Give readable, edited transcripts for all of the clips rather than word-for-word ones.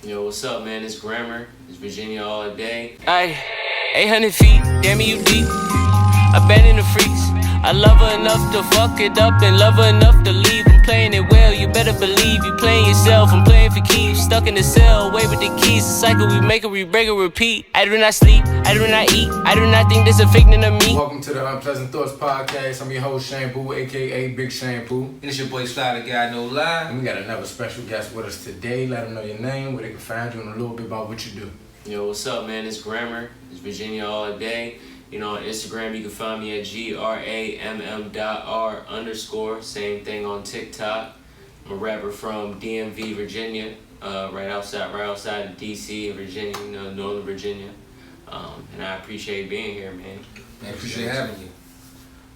Yo, what's up, man? It's Grammar. It's Virginia all day. Ay, 800 feet, damn it, you deep. Abandon the freaks. I love her enough to fuck it up and love her enough to leave. I'm playing it well, you better believe you playing yourself. I'm playing for keeps, stuck in the cell, away with the keys. The cycle we make it, we break it, repeat. I do not sleep, I do not eat, I do not think this a figment of me. Welcome to the Unpleasant Thoughts Podcast. I'm your host, Shampoo, aka Big Shampoo. And it's your boy Sly, the guy, no lie. And we got another special guest with us today. Let them know your name, where they can find you, and a little bit about what you do. Yo, what's up, man? It's Grammar. It's Virginia all day. You know, on Instagram, you can find me at GRAMM.R_. Same thing on TikTok. I'm a rapper from DMV, Virginia, right outside of DC, Virginia, you know, Northern Virginia. And I appreciate being here, man. Man, appreciate having you.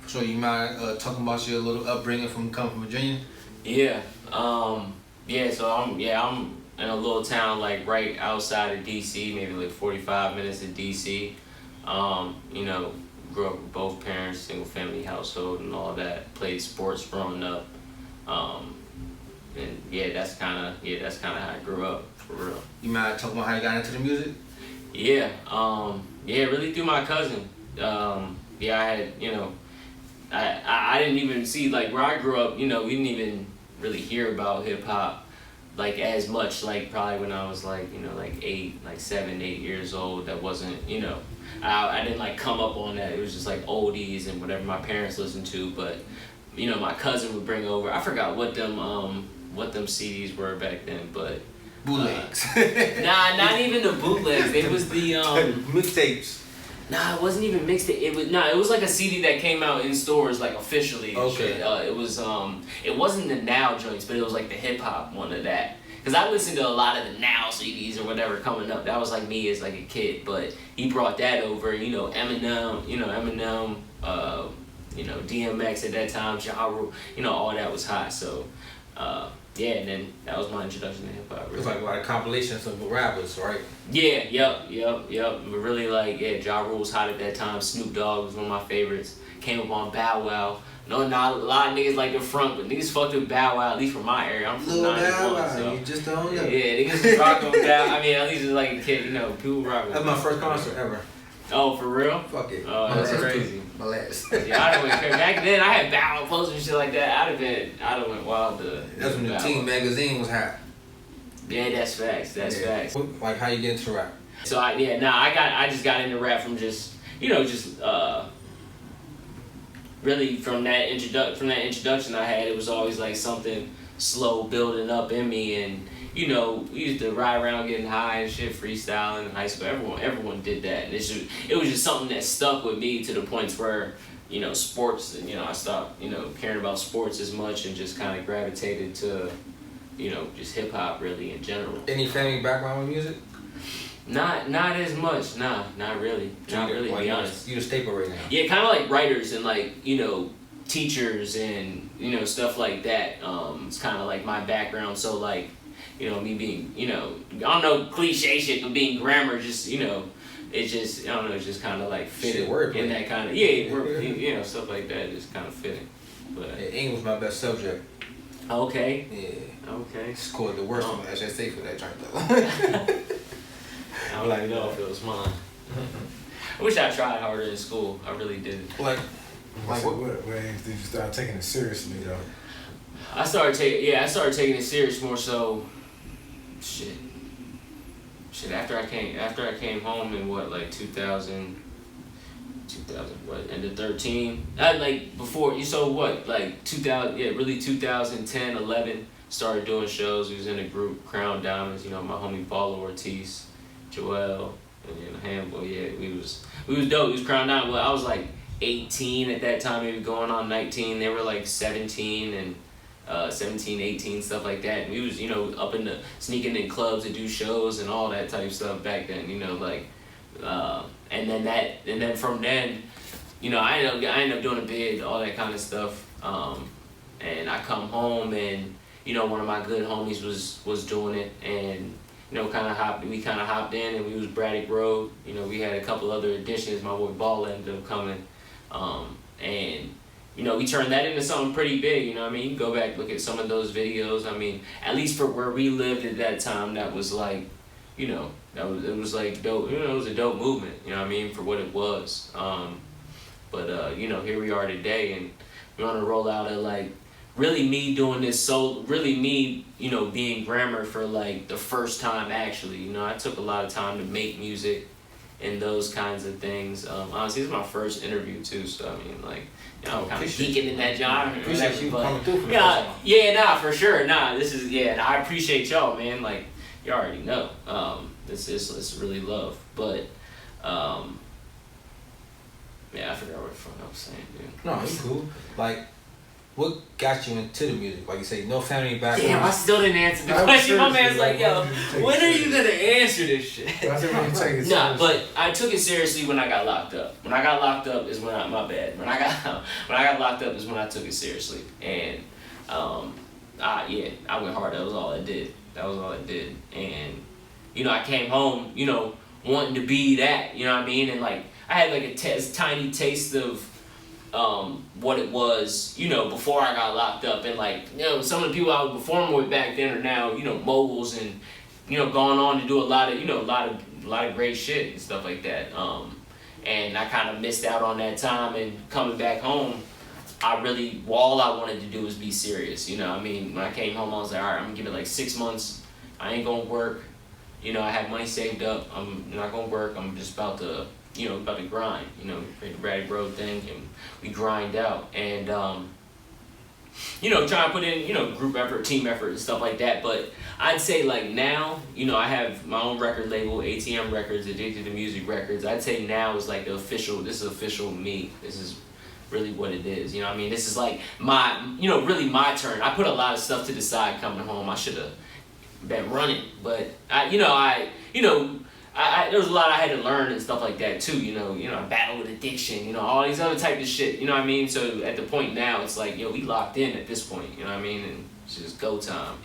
So you mind talking about your little upbringing coming from Virginia? Yeah. So I'm in a little town like right outside of DC, maybe like 45 minutes of DC. You know, grew up with both parents, single family household and all that. Played sports growing up. And that's kind of how I grew up, for real. You mind talking about how you got into the music? Yeah. Really through my cousin. I had, you know, I didn't even see, like, where I grew up, you know, we didn't even really hear about hip hop like as much, like probably when I was like, you know, like 7, 8 years old. That wasn't, you know, I didn't like come up on that. It was just like oldies and whatever my parents listened to. But, you know, my cousin would bring over, I forgot what them CDs were back then, but bootlegs. Not even the bootlegs. It was the mixtapes. Nah, it wasn't even mixed. It was like a CD that came out in stores, like officially. Okay. It wasn't the Now joints, but it was like the hip hop one of that. Cause I listened to a lot of the Now CDs or whatever coming up. That was like me as like a kid, but he brought that over. You know, Eminem. DMX at that time. Ja Rule. You know, all that was hot. So, and then that was my introduction to hip hop. Really. It was like a lot of compilations of rappers, right? Yeah, yep. But really, like, Ja Rule was hot at that time. Snoop Dogg was one of my favorites. Came up on Bow Wow. No, not a lot of niggas like the front, but niggas fucked with Bow Wow, at least from my area. I'm from 91, so. You just don't know. Yeah, niggas was rocking with Bow. I mean, at least like a kid, you know, people rock with. That was my first concert ever. Oh, for real? Fuck it. Oh, that's crazy. My last. Yeah, I didn't care. Back then, I had Bow Wow posters and shit like that. I'd have went wild to. That's when the Teen magazine was hot. Yeah, that's facts. That's facts. Like how you get into rap? So I just got into rap from just really from that introduction I had. It was always like something slow building up in me, and you know, we used to ride around getting high and shit, freestyling in high school. Everyone did that, and it was just something that stuck with me to the points where, you know, sports, and you know, I stopped, you know, caring about sports as much and just kind of gravitated to, you know, just hip hop really in general. Any family background with music? Not as much. Nah, not really. Not really, to be honest. You a staple right now. Yeah, kind of like writers and like, you know, teachers and, you know, stuff like that. It's kind of like my background. So like, you know, me being, you know, I don't know, cliche shit, but being grammar, just, you know, it's just, I don't know, it's just kind of like fitting in that kind of, you know, stuff like that, just kind of fitting. But yeah, English was my best subject. Okay. Yeah. Okay. Scored the worst on the SSA for that joint though. I don't even know if it was mine. I wish I tried harder in school. I really did. What age did you start taking it seriously, though? I started taking it serious more so. Shit. After I came home in what, like 2000 what, end of 13. Like before, so what, like 2000, really 2010, 11. Started doing shows. We was in a group, Crown Diamonds. You know, my homie Paulo Ortiz, Joel, and then Handboy. Yeah, we was dope. We was Crown Diamonds. Well, I was like 18 at that time, maybe going on 19. They were like 17 and 17, 18, stuff like that. And we was, you know, up in the sneaking in clubs to do shows and all that type of stuff back then. You know, like, and then from then, you know, I ended up doing a bid, all that kind of stuff. And I come home and, you know, one of my good homies was doing it, and you know, we kind of hopped in, and we was Braddock Road. You know, we had a couple other additions. My boy Ball ended up coming, and you know, we turned that into something pretty big, you know what I mean? You go back, look at some of those videos. I mean, at least for where we lived at that time, that was like, you know, it was like dope, you know, it was a dope movement, you know what I mean, for what it was. But you know, here we are today, and we want to roll out a, like, really me doing this, so really me, you know, being Grammar for like the first time actually. You know, I took a lot of time to make music and those kinds of things. Honestly, this is my first interview too, so I mean, like, you know, I'm kind of geeking in that genre. Appreciate you coming through for the yeah, first time. yeah, nah, for sure, nah. This is, yeah, and I appreciate y'all, man. Like, you already know. It's really love, but yeah, I forgot what the fuck I was saying, dude. No, it's cool. Like, what got you into the music? Like you say, no family background. Damn, I still didn't answer the I'm question. My serious, man's like, yo, when are you gonna answer this shit? I said, when you take it Nah, serious. but I took it seriously when I got locked up. When I got locked up is when my bad. When I got locked up is when I took it seriously, and yeah, I went hard. That was all I did. And you know, I came home, you know, wanting to be that. You know what I mean? And like, I had like a tiny taste of what it was, you know, before I got locked up. And like, you know, some of the people I was performing with back then are now, you know, moguls and, you know, going on to do a lot of, you know, a lot of great shit and stuff like that. And I kind of missed out on that time, and coming back home, all I wanted to do was be serious. You know, I mean, when I came home, I was like, all right, I'm gonna give it like 6 months. I ain't gonna work. You know, I had money saved up. I'm not gonna work. I'm just about to, you know, about to grind. You know, create the Ratty Road thing, and we grind out. And you know, try and put in, you know, group effort, team effort, and stuff like that. But I'd say like now, you know, I have my own record label, ATM Records, Addicted to Music Records. I'd say now is like this is official me. This is really what it is. You know what I mean? This is like my, you know, really my turn. I put a lot of stuff to the side coming home. I should have been running, but there was a lot I had to learn and stuff like that too. You know, I battle with addiction. You know, all these other type of shit. You know what I mean? So at the point now, it's like, yo, we locked in at this point. You know what I mean? And it's just go time.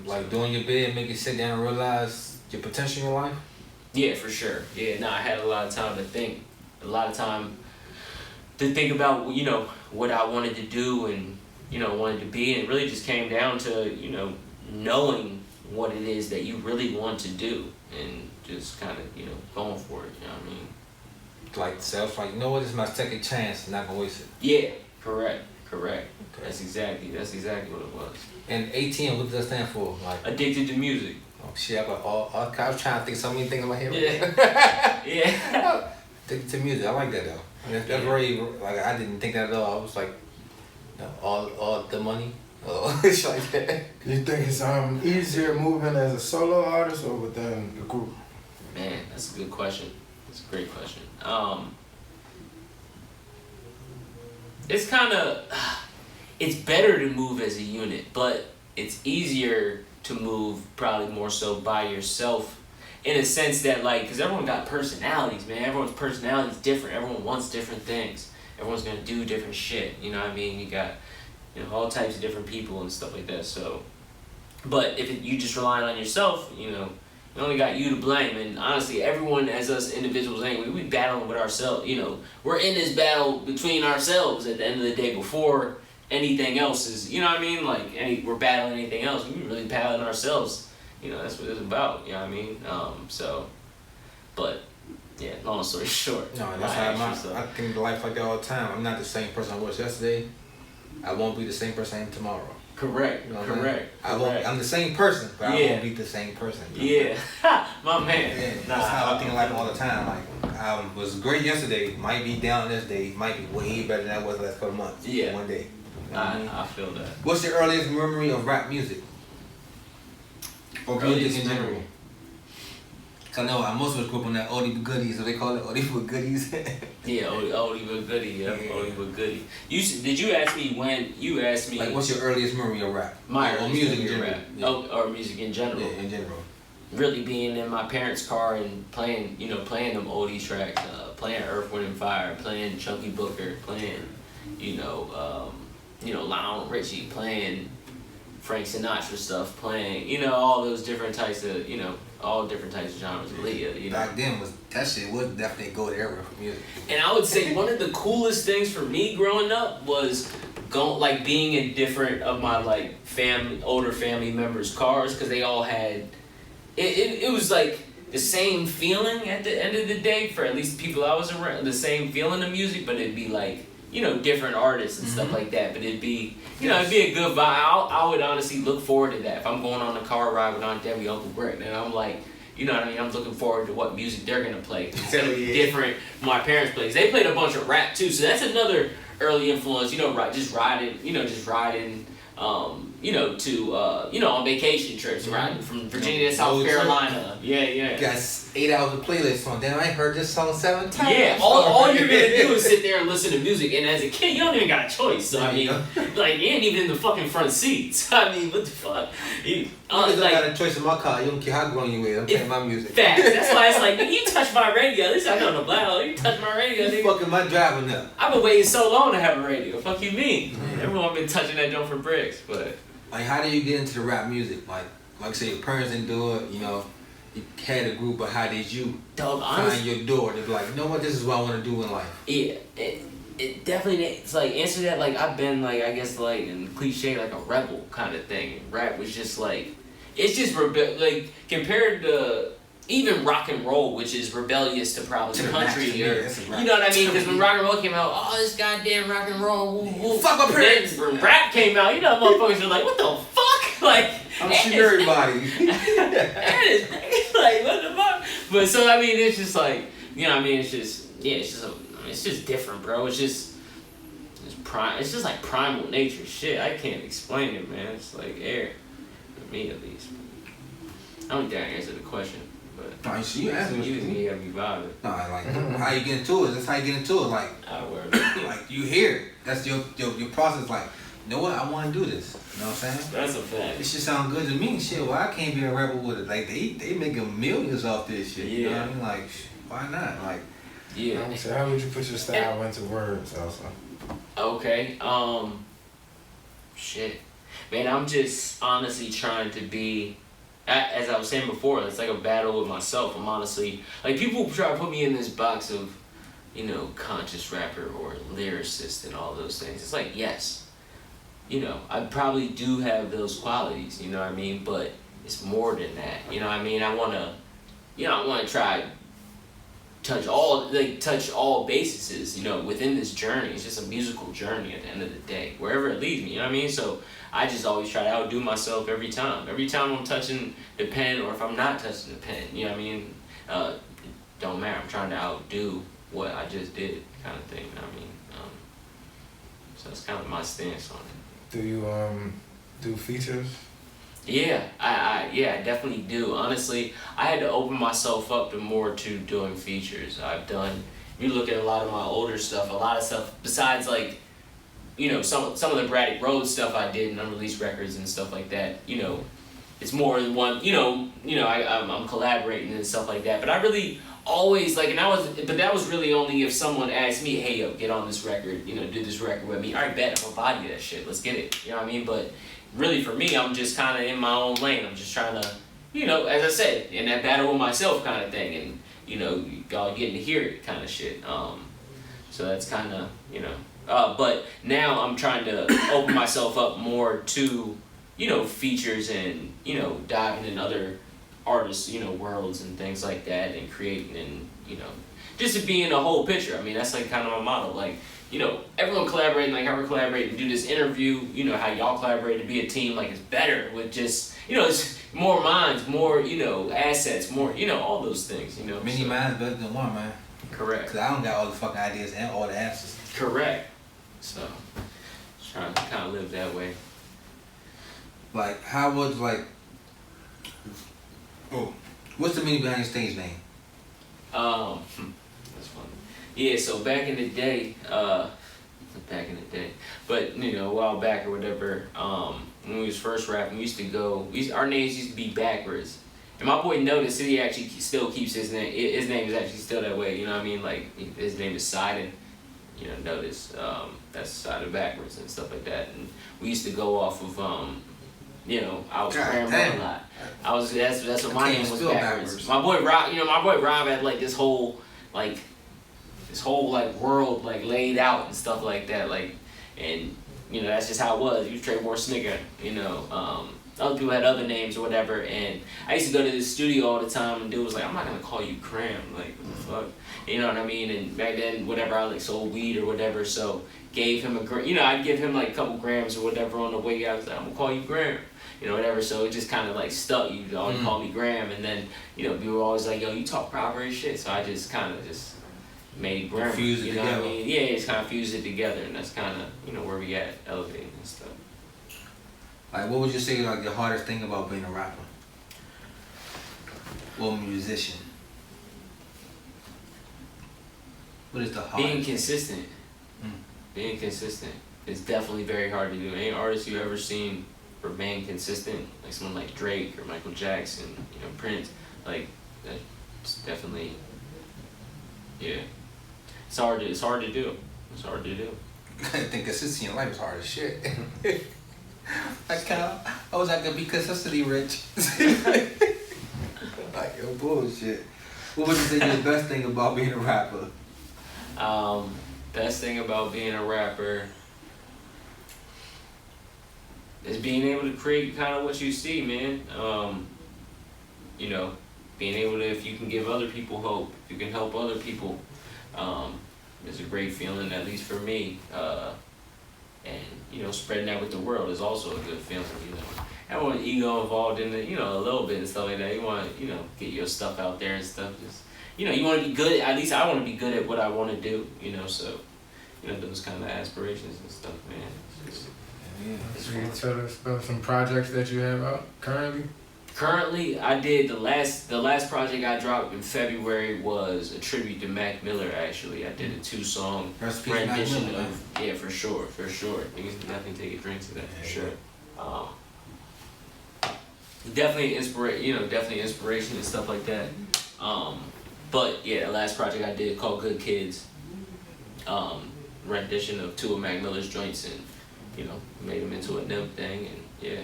Like doing your bid, make you sit down and realize your potential in your life. Yeah, for sure. Yeah, no, I had a lot of time to think. A lot of time to think about, you know, what I wanted to do and, you know, wanted to be. And it really just came down to, you know, knowing what it is that you really want to do and just kind of, you know, going for it. You know what I mean? Like self, like, you know what, this is my second chance, not gonna waste it. Yeah, correct. Okay. That's exactly what it was. And ATM, what does that stand for? Like, Addicted to music. oh shit, I was trying to think of so many things in my head. Yeah. Yeah. Addicted to music, I like that though. I mean, that's very, like, I didn't think that at all. I was like, you know, all the money. Oh, it's like that. You think it's easier moving as a solo artist or within a group? Man, that's a good question. That's a great question. It's kind of, it's better to move as a unit, but it's easier to move probably more so by yourself, in a sense that, like, because everyone got personalities, man. Everyone's personality is different. Everyone wants different things. Everyone's gonna do different shit. You know what I mean? You got, you know, all types of different people and stuff like that. So, but if you just relying on yourself, you know, you only got you to blame. And honestly, everyone as us individuals anyway, we battling with ourselves. You know, we're in this battle between ourselves at the end of the day before anything else is, you know what I mean? Like, we're battling anything else. We're really battling ourselves. You know, that's what it's about. You know what I mean? But yeah, long story short. No, that's how I think of life like that all the time. I'm not the same person I was yesterday. I won't be the same person I am tomorrow. Correct. You know Correct. I'm the same person, but I won't be the same person. Yeah, my man. Yeah, that's how I think of life all the time. Like, I was great yesterday, might be down this day, might be way better than I was the last couple of months. Yeah. One day. You know what I mean? I feel that. What's your earliest memory of rap music? Or music in general? Cause I know most of us grew up on that oldie but goodies, so they call it oldie but goodies. Yeah, oldie but goodie. Yeah, oldie but goodie. Did you ask me when you asked me? Like, what's your earliest memory of rap? Or music in general? rap? Yeah. Oh, or music in general. Yeah, in general. Really being in my parents' car and playing them oldie tracks, playing Earth, Wind and Fire, playing Chunky Booker, playing, Lionel Richie, playing Frank Sinatra stuff playing, you know, all those different types of, you know, all different types of genres of Leah, you know. Back then that shit was definitely go to era for music. And I would say one of the coolest things for me growing up was being in different of my like older family members' cars, because they all had it was like the same feeling at the end of the day for at least the people I was around, the same feeling of music, but it'd be like, you know, different artists and stuff like that. But it'd be, you know, it'd be a good vibe. I would honestly look forward to that. If I'm going on a car ride with Aunt Debbie, Uncle Greg, and I'm like, you know what I mean, I'm looking forward to what music they're gonna play. It's gonna be different from my parents' plays. They played a bunch of rap too, so that's another early influence. You know, just riding, you know, to you know, on vacation trips, riding from Virginia to South Carolina. Yeah. Got 8 hours of playlist on. Damn, I heard this song 7 times. Yeah, all you're gonna do is sit there and listen to music, and as a kid, you don't even got a choice. So I mean, like, you ain't even in the fucking front seats. I mean, what the fuck? I got a choice in my car. You don't care how grown you is. I'm playing my music. Facts. That's why it's like, you touch my radio. At least I know the black. You touch my radio, You nigga. fucking my driving up. I've been waiting so long to have a radio. Fuck you mean? Everyone been touching that jump for bricks, but. Like, how do you get into the rap music? Like say your parents didn't do it, you know, you had a group, but how did you find your door to be like, you know what, this is what I want to do in life? Yeah, it definitely, it's like, answer that, like, I've been, like, I guess, like, in cliche, like a rebel kind of thing. And rap was just, like, it's just, like, compared to even rock and roll, which is rebellious to probably country, or, you know what I mean? Because when rock and roll came out, oh, this goddamn rock and roll, woo. Fuck my parents! Then when rap came out, you know, motherfuckers were like, what the fuck? Like, I'm shooting everybody. Like, what the fuck? But so, I mean, it's just like, you know what I mean? It's just, yeah, it's just different, bro. It's just like primal nature shit. I can't explain it, man. It's like air, for me at least. I don't think I answered the question, but No, you answered you got me vibing. No, like, how you get into it? That's how you get into it. Like, like you hear it. That's your process. Like, you know what? I want to do this. You know what I'm saying? That's a fact. This shit sound good to me. Shit, well, I can't be a rebel with it. Like, they making millions off this shit. You know what I mean? Like, why not? Like, yeah. So how would you put your style into words also? Okay. Shit. Man, I'm just honestly trying to be, as I was saying before, it's like a battle with myself. I'm honestly, like, people try to put me in this box of, you know, conscious rapper or lyricist and all those things. It's like, yes, you know, I probably do have those qualities, you know what I mean? But it's more than that, you know what I mean? I want to try touch all bases, you know, within this journey. It's just a musical journey at the end of the day, wherever it leads me, you know what I mean? So I just always try to outdo myself every time. Every time I'm touching the pen, or if I'm not touching the pen, you know what I mean? It don't matter. I'm trying to outdo what I just did, kind of thing, you know what I mean? So that's kind of my stance on it. Do you do features? Yeah, I definitely do. Honestly, I had to open myself up to doing features. I've done, if you look at a lot of my older stuff, a lot of stuff besides, like, you know, some of the Braddock Road stuff I did and unreleased records and stuff like that, you know, it's more than one, I'm collaborating and stuff like that. But I really always, like, but that was really only if someone asked me, hey, yo, get on this record, you know, do this record with me. All right, bet, I'm gonna body that shit, let's get it, you know what I mean? But really, for me, I'm just kind of in my own lane. I'm just trying to, you know, as I said, in that battle with myself kind of thing, and, you know, y'all getting to hear it kind of shit. So that's kind of, you know, but now I'm trying to open myself up more to, you know, features and, you know, diving in other artists, you know, worlds and things like that, and creating, and, you know, just to be in the whole picture. I mean, that's like kind of my motto. Like, you know, everyone collaborating, like how we're collaborating to do this interview, you know, how y'all collaborate to be a team, like, it's better with just, you know, it's more minds, more, you know, assets, more, you know, all those things, you know. many minds better than one, man. Correct. Because I don't got all the fucking ideas and all the answers. Correct. So, just trying to kind of live that way. Like, how was, like, what's the meaning behind your stage name? That's funny. Yeah, so back in the day, but, you know, a while back or whatever, when we was first rapping, we used to go, our names used to be backwards. And my boy noticed that he actually still keeps his name is actually still that way, you know what I mean? Like, his name is Sidon, you know, notice, that's Sidon backwards and stuff like that. And we used to go off of, you know, I was God Gramm damn. a lot. That's what my can't name was spell backwards. backwards. My boy Rob had like this whole like world like laid out and stuff like that, like, and you know that's just how it was. You Trey Moore Snicker, you know. Other people had other names or whatever, and I used to go to the studio all the time, and dude was like, "I'm not gonna call you Gramm, like what the fuck," you know what I mean? And back then, whatever, I like sold weed or whatever, so gave him I'd give him like a couple grams or whatever on the way. I was like, "I'm gonna call you Gramm," you know, whatever. So it just kind of like stuck. You always call me Gramm, and then you know people were always like, "Yo, you talk proper as shit," so I just kind of just made Gramm. Fuse it you know together. what I mean? Yeah, just kind of fused it together, and that's kind of you know where we at elevating and stuff. Like, what would you say like the hardest thing about being a rapper? Or a musician? What is the hardest? Being consistent. Being consistent is definitely very hard to do. Any artist you ever seen remain consistent, like someone like Drake or Michael Jackson, you know, Prince, like that's definitely, yeah. It's hard to do. It's hard to do. I think consistency in life is hard as shit. I was gonna be consistently rich. Like, yo, bullshit. What would you say is the best thing about being a rapper? Best thing about being a rapper is being able to create kind of what you see, man. You know, being able to, if you can give other people hope, if you can help other people, it's a great feeling, at least for me. And you know, spreading that with the world is also a good feeling. You know, everyone's ego involved in it, you know, a little bit and stuff like that. You want to, you know, get your stuff out there and stuff. Just, you know, you want to be good. At least I want to be good at what I want to do. You know, so you know those kind of aspirations and stuff, man. It's Can you fun. tell us about some projects that you have out currently? Currently, I did the last project I dropped in February was a tribute to Mac Miller. Actually, I did a 2-song Rest in peace, Mac rendition Miller, of yeah, for sure. Niggas can definitely take a drink to that for sure. Definitely inspiration and stuff like that. But yeah, the last project I did called Good Kids, rendition of 2 of Mac Miller's joints, and you know made them into a NIM thing, and yeah.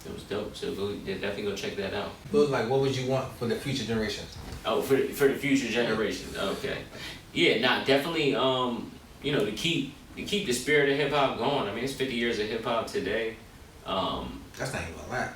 It was dope, so definitely go check that out. But like, what would you want for the future generations? Oh, for the future generations, okay. Yeah, definitely. You know, to keep the spirit of hip hop going. I mean, it's 50 years of hip hop today. That's not even a lot.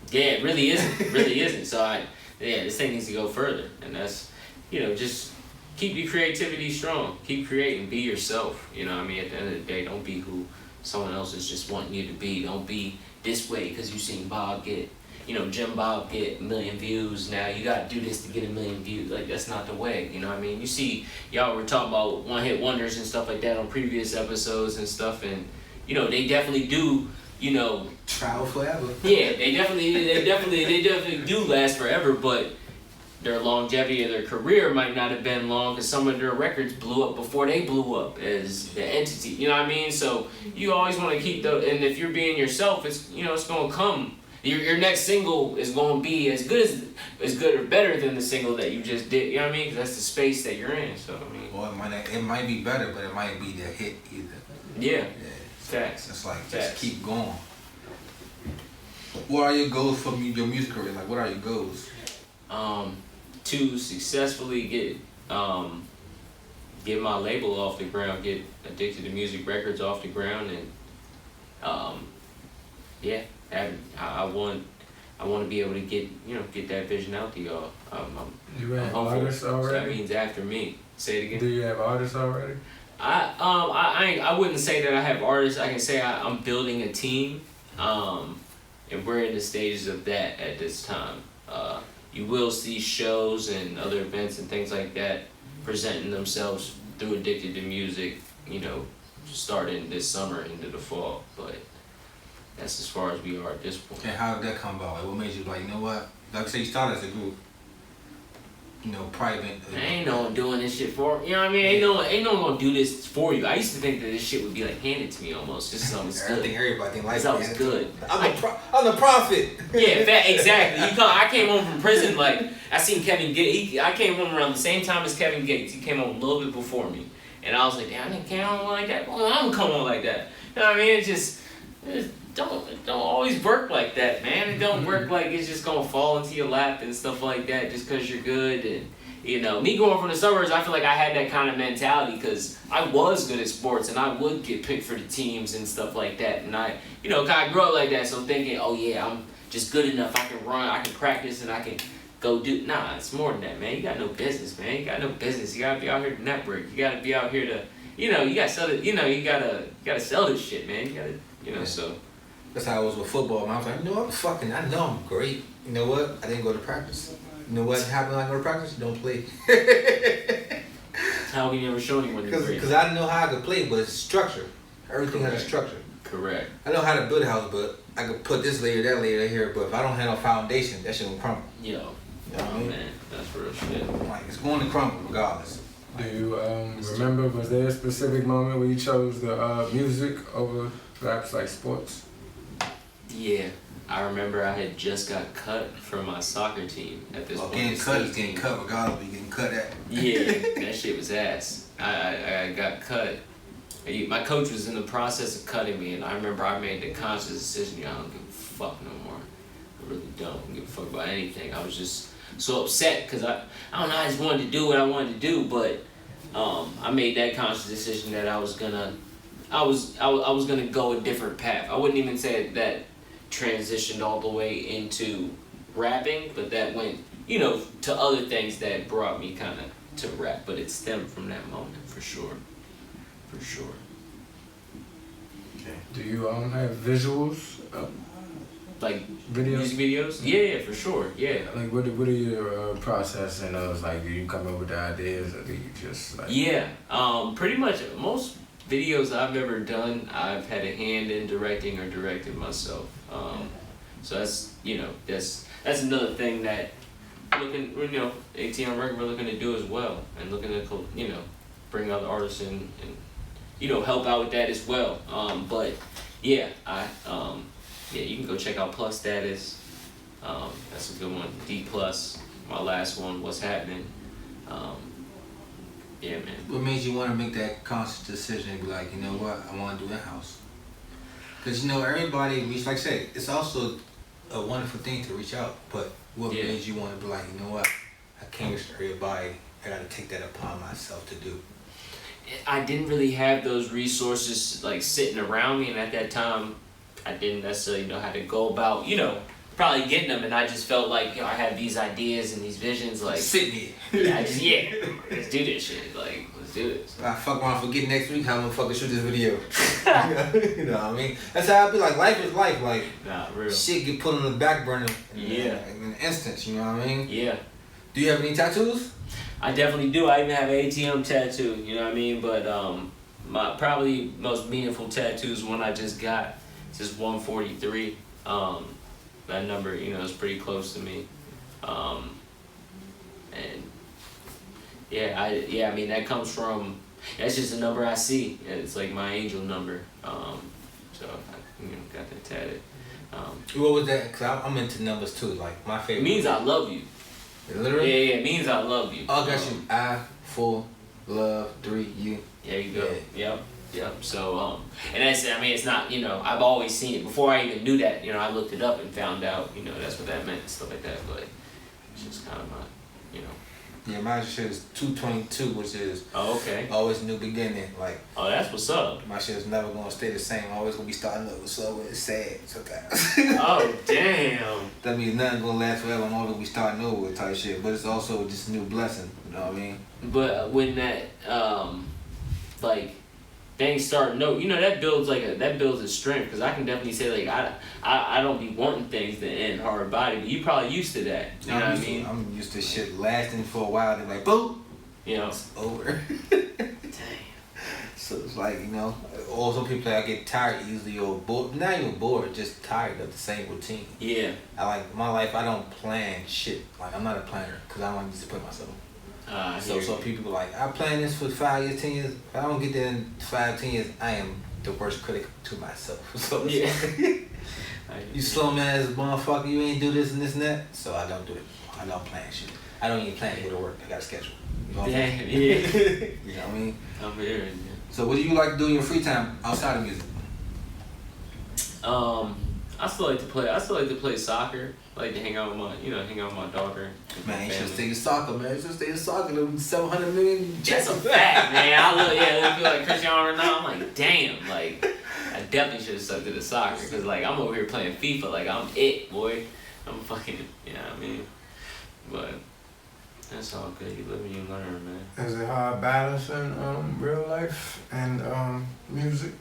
Yeah, it really isn't. It really isn't. So this thing needs to go further, and that's, you know, just keep your creativity strong. Keep creating. Be yourself. You know what I mean? At the end of the day, don't be who someone else is just wanting you to be. Don't be this way because you seen Bob get, you know, Jim Bob get 1 million views. Now you gotta do this to get 1 million views. Like, that's not the way. You know what I mean? You see, y'all were talking about one-hit wonders and stuff like that on previous episodes and stuff, and you know they definitely do. You know, Travel forever. yeah, they definitely do last forever, but their longevity of their career might not have been long because some of their records blew up before they blew up as the entity. You know what I mean? So you always want to keep and if you're being yourself, it's, you know, it's gonna come. Your next single is gonna be as good or better than the single that you just did. You know what I mean? Because that's the space that you're in. So I mean, Or it might be better, but it might be the hit either. yeah, Yeah. facts. It's like, Facts. just keep going. What are your goals for your music career? Like, what are your goals? To successfully get my label off the ground, get Addicted to Music Records off the ground, and yeah, I want to be able to get that vision out to y'all. You have hopeful. artists So that already? means after me. Say it again. Do you have artists already? I wouldn't say that I have artists. I can say I'm building a team, and we're in the stages of that at this time. You will see shows and other events and things like that presenting themselves through Addicted to Music, you know, starting this summer into the fall. But that's as far as we are at this point. And how did that come about? Like, what made you like, you know what? Like, say you started as a group. You know, private. Ain't no one doing this shit for you know what I mean? Ain't no one gonna do this for you. I used to think that this shit would be like handed to me almost, just something I good. think everybody think like Something's good. I'm the prophet. Yeah, exactly. I came home from prison like I seen Kevin Gates. I came home around the same time as Kevin Gates. He came home a little bit before me, and I was like, damn, I didn't come home like that. Well, I'm gonna come home like that. You know what I mean? It's just don't always work like that, man. It don't work like it's just gonna fall into your lap and stuff like that just because you're good. And you know, me growing from the suburbs, I feel like I had that kind of mentality because I was good at sports and I would get picked for the teams and stuff like that. And I, you know, kind of grew up like that. So thinking, oh yeah, I'm just good enough. I can run, I can practice, and I can go do. Nah, it's more than that, man. You got no business, man. You got no business. You gotta be out here to network. You gotta be out here to, you know, you gotta sell it. You know, you gotta sell this shit, man. You gotta, you know, so. That's how I was with football. Man. I was like, you know, I know I'm great. You know what? I didn't go to practice. You know what happened when I go to practice? You don't play. How can you ever show anyone you're great? Because I know how I could play, but it's structure. Everything has a structure. Correct. I know how to build a house, but I could put this layer, that layer here, but if I don't have no foundation, that shit will crumble. Yo. You know what I mean? Man, that's real shit. Like, it's going to crumble regardless. Do you remember, was there a specific moment where you chose the music over perhaps like sports? Yeah, I remember I had just got cut from my soccer team at this point. Getting cut regardless, you getting cut at. Yeah, that shit was ass. I got cut. My coach was in the process of cutting me, and I remember I made the conscious decision, I don't give a fuck no more. I really don't give a fuck about anything. I was just so upset because I don't know, I just wanted to do what I wanted to do, but I made that conscious decision that I was gonna go a different path. I wouldn't even say that transitioned all the way into rapping, but that went, you know, to other things that brought me kind of to rap, but it stemmed from that moment for sure. For sure. Okay. Do you have visuals? Like videos? Music videos? Yeah, for sure. Yeah. Like what are your process in those? Like, do you come up with the ideas, or do you just like? Yeah. Pretty much most videos I've ever done, I've had a hand in directing or directed myself. So that's, you know, that's another thing that ATM Record we're looking to do as well, and looking to, you know, bring other artists in and, you know, help out with that as well. But yeah, you can go check out Plus Status. That's a good one. D Plus, my last one, What's Happening. Yeah, man. What made you want to make that conscious decision and be like, you know what, I want to do in-house? Because, you know, everybody, like I said, it's also a wonderful thing to reach out, but what made you want to be like, you know what, I can't reach everybody, I got to take that upon myself to do? I didn't really have those resources like sitting around me, and at that time I didn't necessarily know how to go about, you know, probably getting them, and I just felt like, you know, I had these ideas and these visions, like sitting here. Let's do this shit, like let's do this. I fuck around, forget next week how I'm gonna fucking shoot this video. You know what I mean? That's how I be like, life is life, like real shit get put on the back burner in an instance, you know what I mean? Yeah. Do you have any tattoos? I definitely do. I even have an ATM tattoo, you know what I mean? But my probably most meaningful tattoo is one I just got. It's just 143. That number, you know, is pretty close to me. And I mean, that comes from, that's just a number I see. It's like my angel number. So I got that tatted. What was that? Cause I'm into numbers too. Like my favorite. It means I love you. Literally? Yeah, it means I love you. Oh, I got you. I, 4, love, 3, you. There you go. Yeah. Yep. So, and that's, I mean, it's not, you know, I've always seen it. Before I even knew that, you know, I looked it up and found out, you know, that's what that meant and stuff like that. But it's just kind of my, you know. Yeah, my shit is 222, which is always new beginning. Like, oh, that's what's up. My shit is never gonna stay the same. Always gonna be starting over, so it's sad sometimes. Oh damn. That means nothing gonna last forever. I'm always gonna be starting over type shit. But it's also just a new blessing. You know what I mean? But when that like things start, you know, that builds a strength, because I can definitely say like I don't be wanting things to end hard body, but you probably used to that. You know what I mean? I'm used to shit lasting for a while. They're like, boom, you know, it's over. Damn. So it's like, you know, or some people I get tired easily or bored. Not even bored, just tired of the same routine. Yeah. I like my life. I don't plan shit. Like I'm not a planner because I don't want to disappoint myself. So people are like, I plan this for 5 years, 10 years. If I don't get there in 5, 10 years, I am the worst critic to myself. So yeah. You slow man as a motherfucker, you ain't do this and this and that. So I don't do it. I don't plan shit. I don't even plan to go to work. I got a schedule. You know what yeah. You know what I mean? I'm here. Yeah. So what do you like to do in your free time outside of music? I still like to play. I still like to play soccer. I like to hang out with my daughter. Man, you should stay in soccer, man. You should stay in soccer. Them 700 million. That's a fact, man. I feel like Cristiano Ronaldo. I'm like, damn, like I definitely should have stuck to the soccer because like I'm over here playing FIFA, like I'm it, boy. I'm fucking, you know what I mean? But that's all good. You live and you learn, man. Is it hard balancing real life and music?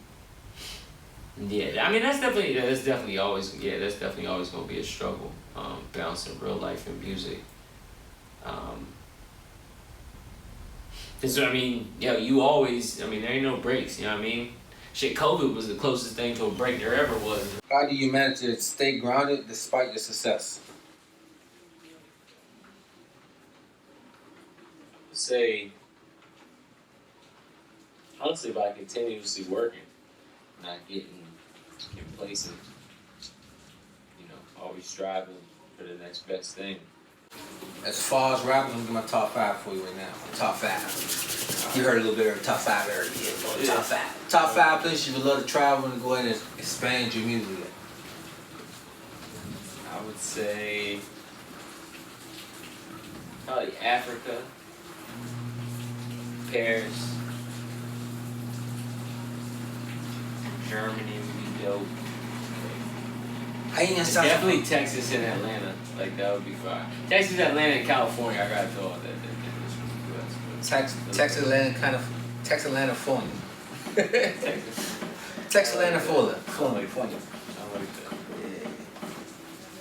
Yeah, I mean that's definitely always gonna be a struggle. Balancing real life and music. Cause I mean, you always. I mean, there ain't no breaks. You know what I mean? Shit, COVID was the closest thing to a break there ever was. How do you manage to stay grounded despite your success? Say, honestly, by continuously working, not getting complacent, always striving for the next best thing. As far as rapping, I'm gonna get my top 5 for you right now. Top 5. You heard a little bit of top 5 area. Yeah, top 5. Top 5 places you would love to travel and go ahead and expand your music. I would say probably Africa, Paris, Germany would be dope. Definitely Texas and Atlanta. Like that would be fine. Texas, Atlanta, and California. I gotta throw all that. Texas, Atlanta, Texas, Atlanta, California. Texas, Atlanta, California. I like that.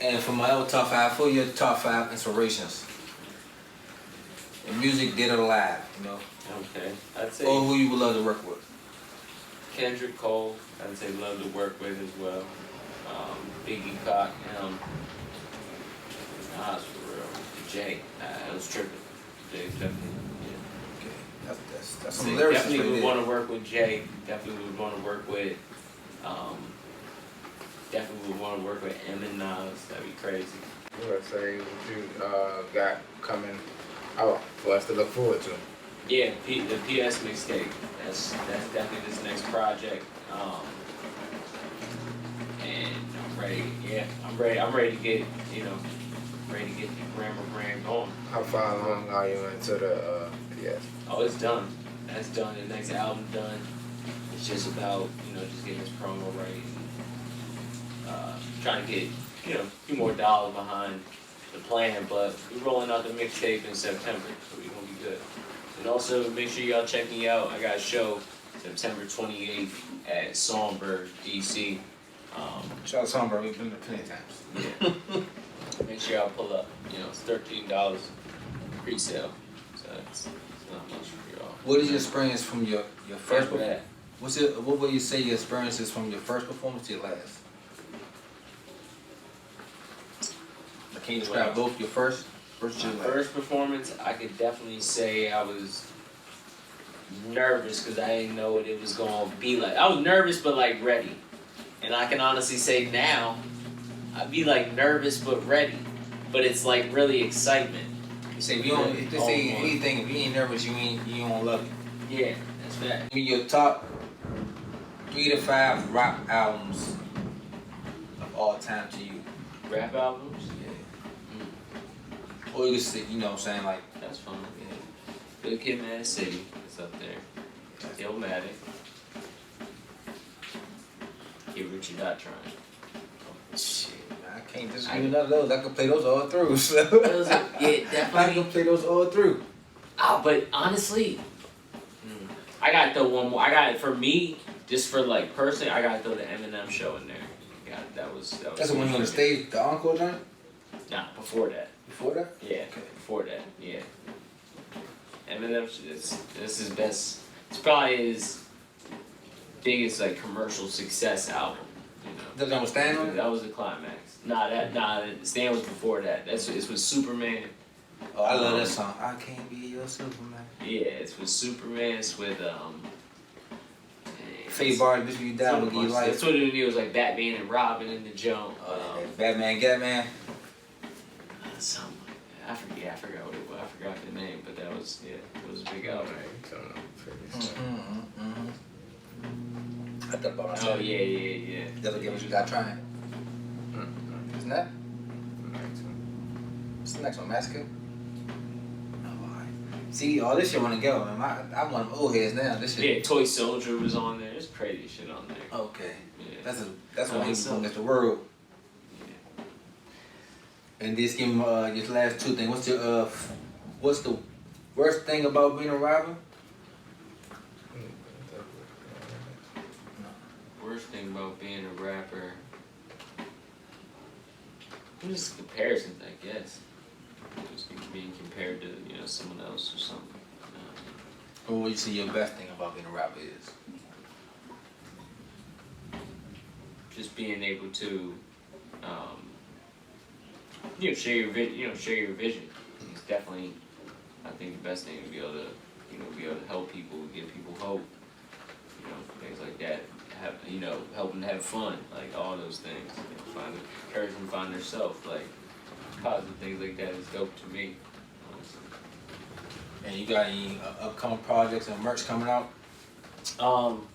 Yeah. And for my other top 5, for your top 5 inspirations. In music, dead or alive, Okay. I'd say. Or who you would love to work with. Kendrick Cole. I'd say love to work with as well. Biggie Cock. Nas for real. Jay. I was tripping. Jay's definitely. Yeah. Okay. That's some lyrics. Definitely would want to work with Jay. Definitely would want to work with. Definitely would want to work with M and Nas. That'd be crazy. Let's say what you got coming out for us to look forward to. Yeah, the PS mixtape. That's definitely this next project. And I'm ready. Yeah, I'm ready to get ready to get the Gramm going. How far along are you into the PS? Oh, it's done. That's done. The next album done. It's just about just getting this promo right. And, trying to get a few more dollars behind the plan, but we're rolling out the mixtape in September, so we're gonna be good. And also make sure y'all check me out. I got a show September 28th at Songbird, DC. Shout out to Songbird, we've been there plenty of times. Yeah. Make sure y'all pull up. It's $13 pre-sale, so it's not much for y'all. What is your experience from your first that? What would you say your experience is from your first performance to your last? Can you describe both your first to your last? First performance, I could definitely say I was nervous because I didn't know what it was gonna be like. I was nervous but like ready, and I can honestly say now, I'd be like nervous but ready, but it's like really excitement. You say if you don't, if they say anything, if you ain't nervous, you don't love it. Yeah, that's that. Give me your top 3 to 5 rap albums of all time to you. Rap albums? Or you can say, what I'm saying, like. That's fun. Yeah. Good Kid, Mad City. It's up there. Illmatic. Get Richie Dot trying. Shit, man, I can't disagree with none of those. I can play those all through. So. Yeah, definitely. I can play those all through. But honestly, I gotta throw one more. I got it for me, just for like personally. I gotta throw the Eminem show in there. That was. That's the one you on the stage, the encore joint. Nah, before that. Before that? Yeah, okay. Before that. Yeah. Eminem, this is best. It's probably his biggest like commercial success album. That was Stan on it? That was the climax. Stan was before that. It's with Superman. Oh, I love that song. I can't be your Superman. Yeah, it's with Superman. It's with Faye Bar, Bitch You Die, Will Give You Life. That's what it was like. Batman and Robin in the jump. Batman, Gatman. Something like that. I forgot what it was. I forgot the name, but that was it was a big album. How I thought about myself. Oh yeah. That's what you got trying. Isn't that? What's the next one? Massacre? Oh, alright. See, all this shit wanna go, man. I'm one of them old heads now. This shit. Yeah, Toy Soldier was on there. There's crazy shit on there. Okay. Yeah. That's what he's doing. That's the world. Yeah. And just give him your last two things. What's the worst thing about being a rapper? Worst thing about being a rapper. Just comparisons, I guess. Just being compared to, someone else or something. Or what you see your best thing about being a rapper is? Just being able to, share your vision. It's definitely, I think, the best thing to be able to, help people, give people hope, things like that. Help them have fun, like all those things. Encourage them to find themselves, like positive things like that is dope to me. Honestly. And you got any upcoming projects and merch coming out?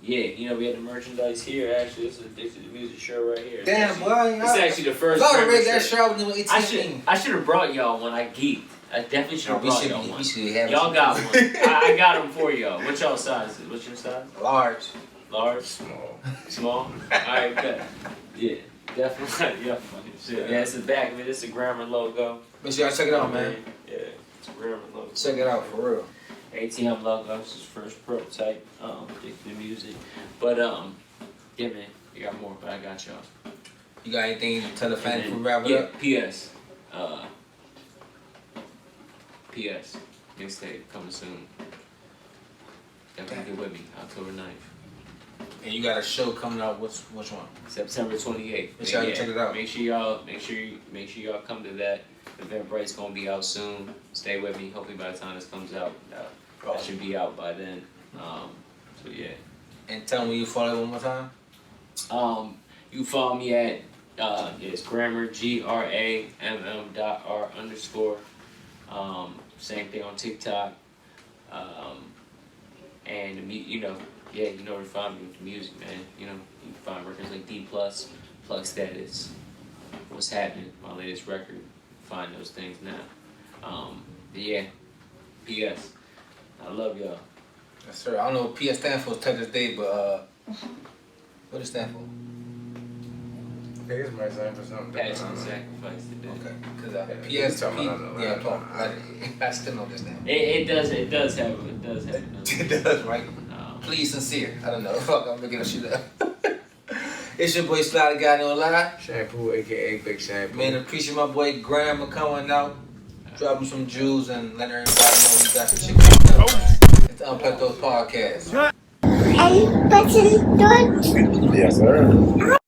Yeah, we had the merchandise here. Actually, this is Addicted to Music shirt right here. Damn, boy. It's actually the first. I read that shirt when you were 18. I should have brought y'all one. I geeked. I definitely should have brought y'all one. We should have y'all got one. I got them for y'all. What y'all size is? What's your size? Large. Large? Small. Alright, good. Yeah, definitely. Yeah, funny shit. Yeah, it's the back of it. It's a Gramm logo. Make sure y'all check it out, man. Yeah, it's a Gramm logo. Check it out, for real. ATM logo. This is first prototype. Addicted to Music. But, yeah, man. You got more, but I got y'all. You got anything to tell the fans before we wrap it up? P.S. P.S. Mixtape coming soon. Definitely get with me. October 9th. And you got a show coming out. Which one? September 28th. Make sure you check it out. Make sure y'all come to that. Eventbrite's gonna be out soon. Stay with me. Hopefully by the time this comes out, that should be out by then. So yeah. And tell me you follow one more time. You follow me at it's Grammar GRAMM.R_. Same thing on TikTok. And you know where to find me with the music, man. You can find records like D+, Plug Status, What's Happening, my latest record. Find those things now. But yeah, P.S. I love y'all. Yes, sir. I don't know what PS stands for to this day, but what does it stand for? I think it might stand for something. Passion and sacrifice today. Okay, because PS, I still know this now. It does have. It does, right? Please, sincere. I don't know. Fuck, I'm looking at shit up. It's your boy Sly the Guy No Lie. Shampoo, aka Big Shampoo. Man, appreciate my boy Gramm for coming out, dropping some jewels and letting everybody know we got some shit coming up. It's the Unpack Those Podcast. Any button, Yes, sir.